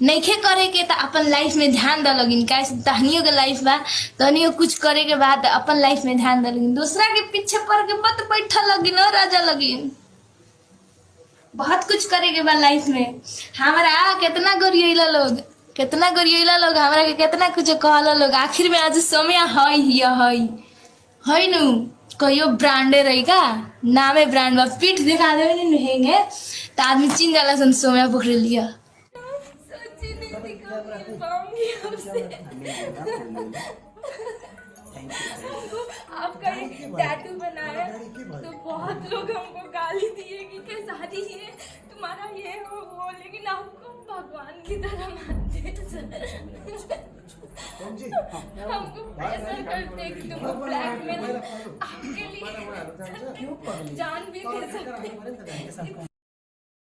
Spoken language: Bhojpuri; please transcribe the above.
नइखे करे के तो अपन लाइफ में ध्यान द लगिन कैसे तहनियों के लाइफ बा तहनियों कुछ करे के बाद अपन लाइफ में ध्यान द लगिन दूसरा के पीछे पड़ के मत बैठा लगिन और राजा लगिन बहुत कुछ करे के बाद लाइफ में हमारा कितना गरियला लोग हमारा के कितना कुछ कहला लोग आखिर में आज समय है नु कहियो ब्रांडे रहेगा नामे ब्रांड बा पीठ दिखा देवे नु हेंगे तो आदमी चिन जाला सन सोम्या पकड़ लिया सोची नहीं थी कभी पाऊंगी आपसे आपका एक टैटू बनाया तो बहुत लोग हमको गाली दिए कि क्या शादी है तुम्हारा ये हो लेकिन आपको भगवान की तरह मानते हमको प्रेशर करते कि तुमको ब्लैकमेल आपके लिए जान भी दे सकते